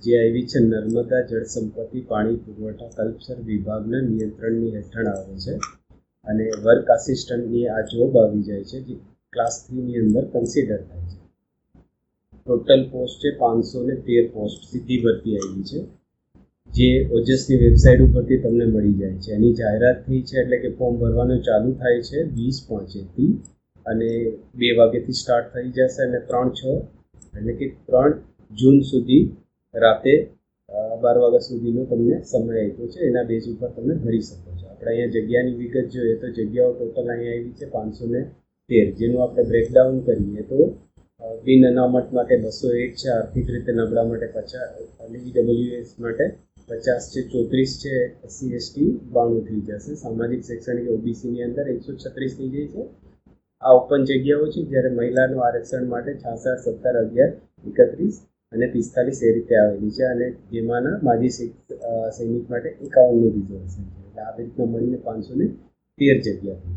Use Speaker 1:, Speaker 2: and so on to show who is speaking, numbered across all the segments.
Speaker 1: જે આવી છે નર્મદા જળ સંપત્તિ પાણી પુરવઠા કલ્પસર વિભાગના નિયંત્રણની હેઠળ આવે છે અને વર્ક આસિસ્ટન્ટની આ જોબ આવી જાય છે, જે ક્લાસ 3 ની અંદર કન્સિડર થાય છે. ટોટલ પોસ્ટ છે 513 પોસ્ટ સીધી ભરતી આવી છે, જે ઓજસની વેબસાઇટ ઉપરથી તમને મળી જાય છે. એની જાહેરાત થઈ છે એટલે કે ફોર્મ ભરવાનું ચાલુ થાય છે 20/5 અને 2 વાગ્યાથી સ્ટાર્ટ થઈ જશે અને 3/6 એટલે કે 3 જૂન સુધી રાતે 12 વાગ્યા સુધીનો તમને સમય આપ્યો છે. એના બેઝ ઉપર તમે ભરી શકો છો. આપણે અહીંયા જગ્યાની વિગત જોઈએ તો જગ્યાઓ ટોટલ અહીંયા આવી છે 513, જેનું આપણે બ્રેકડાઉન કરીએ તો બિન અનામત માટે 201 છે, આર્થિક રીતે નબળા માટે 50, ઈડબ્લ્યુએસ માટે 50 છે, 34 છે, SC ST 92 થઈ જશે, સામાજિક શૈક્ષણિક ઓબીસીની અંદર 136 થઈ જાય છે. આ ઓપન જગ્યાઓ છે, જ્યારે મહિલાનું આરક્ષણ માટે 66, 17, 11, 31 અને 45 એ રીતે આવેલી છે અને જેમાંના માજી સૈનિક માટે 51નું રિઝર્વેશન છે. એટલે આ રીતના મળીને 513 જગ્યા થઈ જાય છે.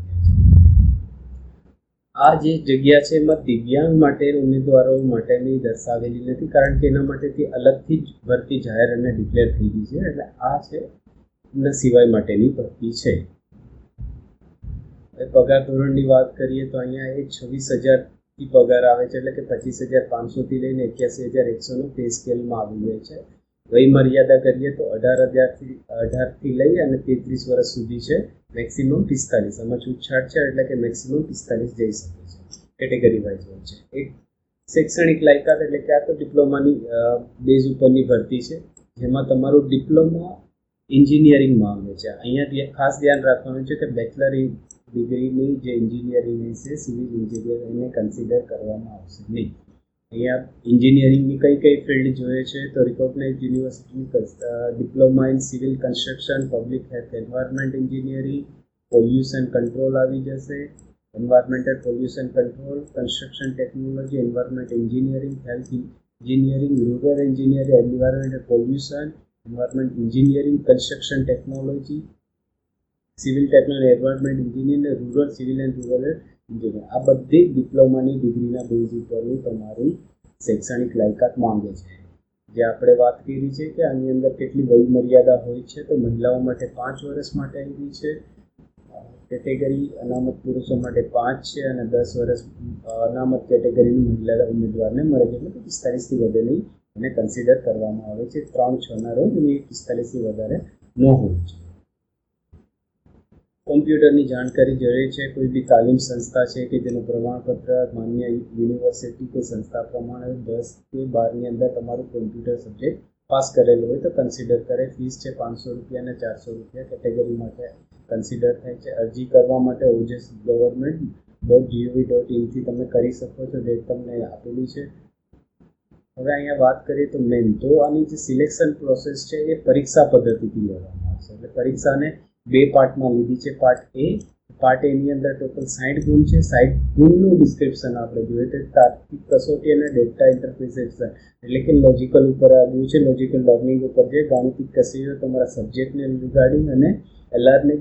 Speaker 1: આ જે જગ્યા છે એમાં દિવ્યાંગ માટે ઉમેદવારો માટેની દર્શાવેલી નથી, કારણ કે એના માટેથી અલગથી જ ભરતી જાહેર અને ડિક્લેર થઈ ગઈ છે. એટલે આ છે એમના સિવાય માટેની ભરતી છે. પગાર ધોરણની વાત કરીએ તો અહીંયા એ 26,000થી પગાર આવે છે, એટલે કે 25,500થી લઈને 81,100નો પે સ્કેલમાં આવી જાય છે. વય મર્યાદા કરીએ તો 18થી લઈ અને 33 વર્ષ સુધી છે, મેક્સિમમ 45. આમાં છૂટછાટ છે, એટલે કે મેક્સિમમ 45 જઈ શકે છે. કેટેગરી વાઇઝ હોય છે. એક શૈક્ષણિક લાયકાત એટલે કે આ તો ડિપ્લોમાની બેઝ ઉપરની ભરતી છે, જેમાં તમારું ડિપ્લોમા એન્જિનિયરિંગમાં આવે છે. અહીંયા ખાસ ધ્યાન રાખવાનું છે કે બેચલર ડિગ્રીની જે એન્જિનિયરિંગ છે, સિવિલ એન્જિનિયર, એને કન્સિડર કરવામાં આવશે નહીં. અહીંયા એન્જિનિયરિંગની કઈ ફિલ્ડ જોઈએ છે તો રિકોગ્નાઇઝ યુનિવર્સિટીની diploma in civil construction, public health, environment engineering, pollution control આવી જશે, environmental pollution control, construction technology, environment engineering, health engineering, rural engineering, environmental pollution, environment engineering, construction technology, civil technology, environment engineer, rural civil and rural engineer. આ બધી ડિપ્લોમાની ડિગ્રીના base ઉપરની તમારી શૈક્ષણિક લાયકાત માંગે છે. જે આપણે વાત કરી છે કે આની અંદર કેટલી વય મર્યાદા હોય છે, તો મહિલાઓ માટે 5 વર્ષ માટે આવી છે, કેટેગરી અનામત પુરુષો માટે 5 છે અને 10 વર્ષ અનામત કેટેગરીની મહિલા ઉમેદવારને મળે છે, એટલે કે 45થી વધે નહીં એને કન્સિડર કરવામાં આવે છે. 3/6ના રોજ અને 45થી વધારે ન હોય છે. કોમ્પ્યુટરની જાણકારી જોઈએ છે. કોઈ બી તાલીમ સંસ્થા છે કે જેનું પ્રમાણપત્ર માન્ય યુનિવર્સિટી કે સંસ્થા પ્રમાણે 10 કે 12ની અંદર તમારું કોમ્પ્યુટર સબ્જેક્ટ પાસ કરેલું હોય તો કન્સિડર કરે. ફીસ છે 500 રૂપિયા અને 400 રૂપિયા કેટેગરી માટે કન્સિડર થાય છે. અરજી કરવા માટે ojsgovernment.gov.in થી તમે કરી શકો છો, જે તમને આપેલી છે. હવે અહીંયા વાત કરીએ તો મેન તો આની જે સિલેક્શન પ્રોસેસ છે એ પરીક્ષા પદ્ધતિથી લેવામાં આવશે. એટલે પરીક્ષાને 2 પાર્ટમાં લીધી છે. પાર્ટ એની અંદર ટોટલ 60 ગુણ છે. 60 ગુણનું ડિસ્ક્રિપ્શન આપણે જોઈએ તો તાર્કિક કસોટી અને ડેટા ઇન્ટરપ્રિટેશન એટલે કે લોજિકલ ઉપર આવ્યું છે. લોજિકલ લર્નિંગ ઉપર છે. ગાણિતિક કસોટીઓ તમારા સબ્જેક્ટને રિગાર્ડિંગ અને LRને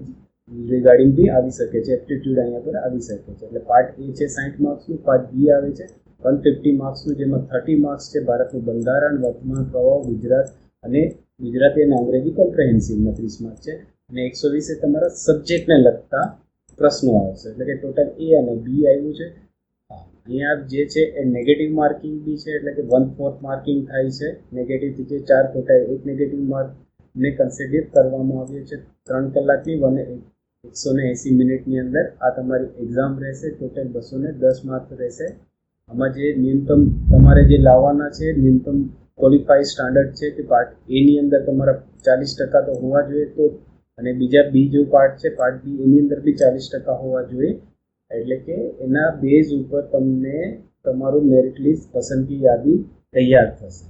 Speaker 1: રિગાર્ડિંગ બી આવી શકે છે. એપ્ટિટ્યૂડ અહીંયા પર આવી શકે છે. એટલે પાર્ટ એ છે 60 માર્ક્સનું. પાર્ટ બી આવે છે 150 માર્ક્સનું, જેમાં 30 માર્ક્સ છે ભારતનું બંધારણ, વર્તમાન પ્રવાહ, ગુજરાતી અને અંગ્રેજી કોમ્પ્રેહેન્સિવમાં 30 માર્ક્સ છે અને 120 એ તમારા સબ્જેક્ટને લગતા પ્રશ્નો આવશે. એટલે કે ટોટલ એ અને બી આવ્યું છે. અહીંયા જે છે એ નેગેટિવ માર્કિંગ બી છે, એટલે કે 1/4 માર્કિંગ થાય છે. નેગેટિવથી જે 4 ખોટા 1 નેગેટિવ માર્કને કન્સિડર કરવામાં આવ્યું છે. 3 કલાકની 180 મિનિટની અંદર આ તમારી એક્ઝામ રહેશે. ટોટલ 210 માર્ક રહેશે. આમાં જે ન્યૂનતમ તમારે જે લાવવાના છે, ન્યૂનતમ ક્વોલિફાઈડ સ્ટાન્ડર્ડ છે કે પાર્ટ એની અંદર તમારા 40% તો હોવા જોઈએ, તો અને બીજો પાર્ટ છે પાર્ટ બી, એની અંદર બી 40% હોવા જોઈએ. એટલે કે એના બેઝ ઉપર તમને તમારું મેરિટ લિસ્ટ પસંદગી યાદી તૈયાર થશે.